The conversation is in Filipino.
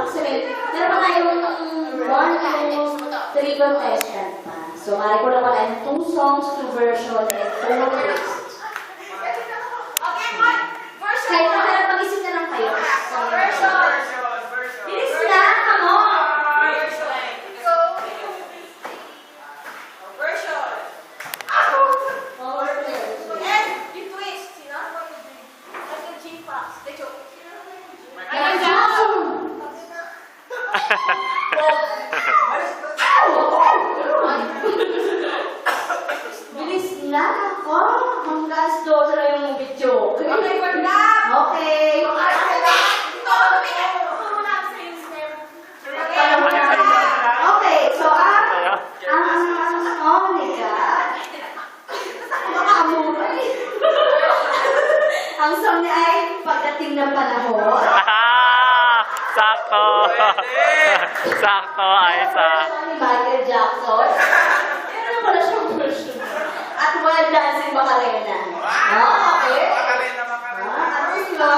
Kasi meron pa tayong 1, 2, 3 contestant pa. So, mali ko na pala yung 2 songs, 2 version, and 4 lyrics. Okay, what? Version. Kahit na kaya mag-isip na lang kayo. Version. Bilis na! Come on! Go. Version. And you twist, you know? Like a G-Fox. They go. Bilis na ako! Hanggang 12 na yung video. Okay, we're done. Okay. Okay, so oh my God. Makamuray. Ang song niya ay Pagdating ng Panahon. Sakto! Sakto, Aiza. Ni Michael Jackson. Meron na pala siyang version. At Wild Dancing Macarena. Okay. Ano yung mga